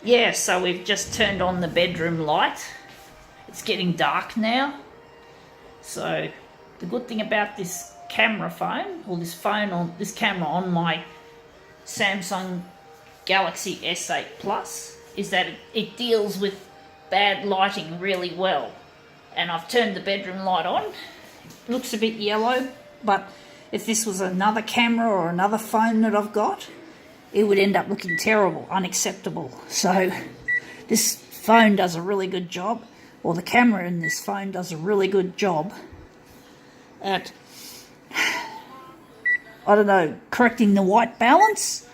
Yeah, so we've just turned on the bedroom light. It's getting dark now. So the good thing about this camera phone, or this camera on my Samsung Galaxy S8 Plus, is that it deals with bad lighting really well. And I've turned the bedroom light on. It looks a bit yellow, but if this was another camera or another phone that I've got, it would end up looking terrible, unacceptable. So this phone does a really good job, or the camera in this phone does a really good job at, I don't know, correcting the white balance,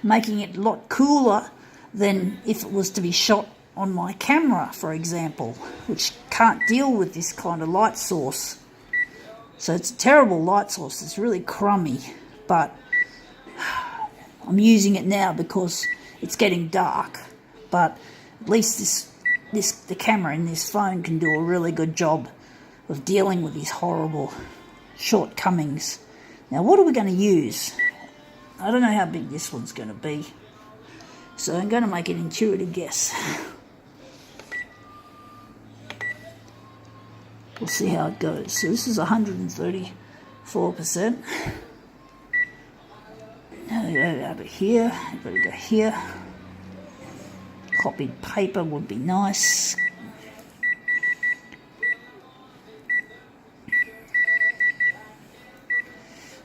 making it a lot cooler than if it was to be shot on my camera, for example, which can't deal with this kind of light source. So it's a terrible light source. It's really crummy, but I'm using it now because it's getting dark. But at least the camera in this phone can do a really good job of dealing with these horrible shortcomings. Now, what are we going to use? I don't know how big this one's going to be, so I'm going to make an intuitive guess. We'll see how it goes. So this is 134%. Now we go over here, I've got to go here. Copied paper would be nice.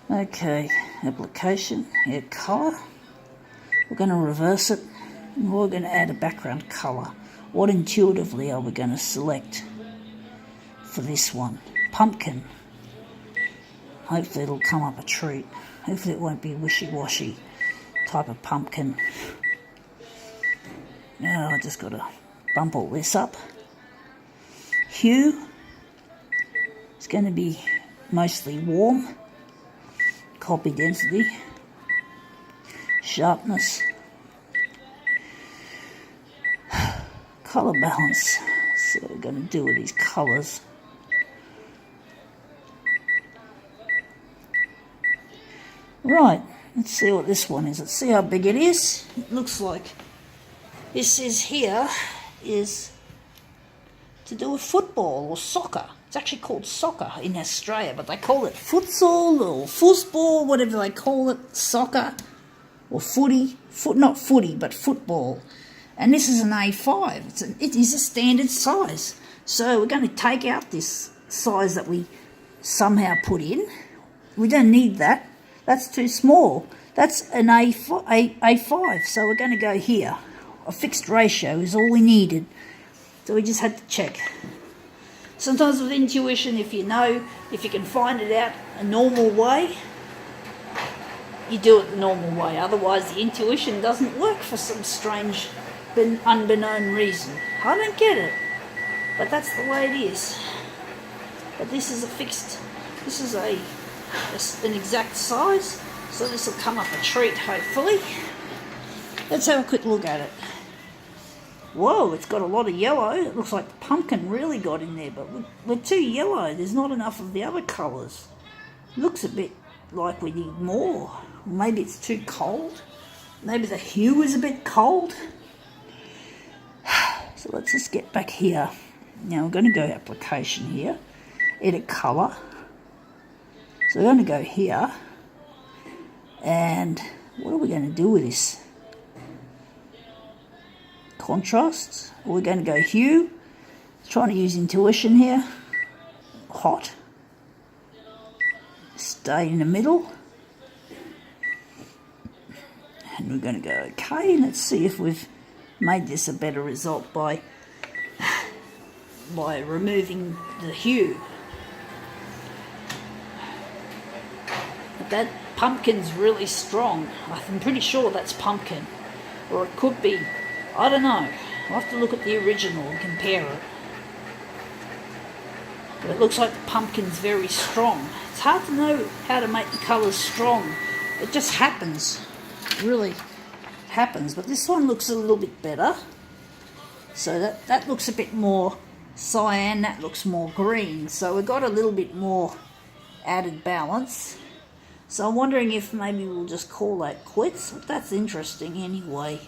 Okay, application, here, colour. We're going to reverse it, and we're going to add a background colour. What intuitively are we going to select for this one? Pumpkin. Hopefully it'll come up a treat. Hopefully it won't be wishy-washy type of pumpkin. Now I just got to bump all this up. Hue. It's going to be mostly warm. Copy density. Sharpness. Colour balance. So we're going to do with these colours. Right, let's see what this one is. Let's see how big it is. It looks like this is to do with football or soccer. It's actually called soccer in Australia, but they call it futsal or foosball, whatever they call it, soccer or footy. Not footy, but football. And this is an A5. It is a standard size. So we're going to take out this size that we somehow put in. We don't need that. That's too small. That's an A5, so we're going to go here. A fixed ratio is all we needed. So we just had to check. Sometimes with intuition, if you can find it out a normal way, you do it the normal way. Otherwise, the intuition doesn't work for some strange, unbeknown reason. I don't get it, but that's the way it is. But this is an exact size, so this will come up a treat, hopefully. Let's have a quick look at it. Whoa, it's got a lot of yellow. It looks like the pumpkin really got in there, but we're too yellow. There's not enough of the other colours. Looks a bit like we need more. Maybe it's too cold. Maybe the hue is a bit cold. So let's just get back here. Now we're going to go application here, edit colour. So we're going to go here, and what are we going to do with this? Contrast. We're going to go hue. Trying to use intuition here. Hot. Stay in the middle. And we're going to go okay. Let's see if we've made this a better result by removing the hue. That pumpkin's really strong. I'm pretty sure that's pumpkin. Or it could be, I don't know. I'll have to look at the original and compare it. But it looks like the pumpkin's very strong. It's hard to know how to make the colours strong. It just happens. It really happens. But this one looks a little bit better. So that looks a bit more cyan. That looks more green. So we've got a little bit more added balance. So I'm wondering if maybe we'll just call that quits. That's interesting anyway.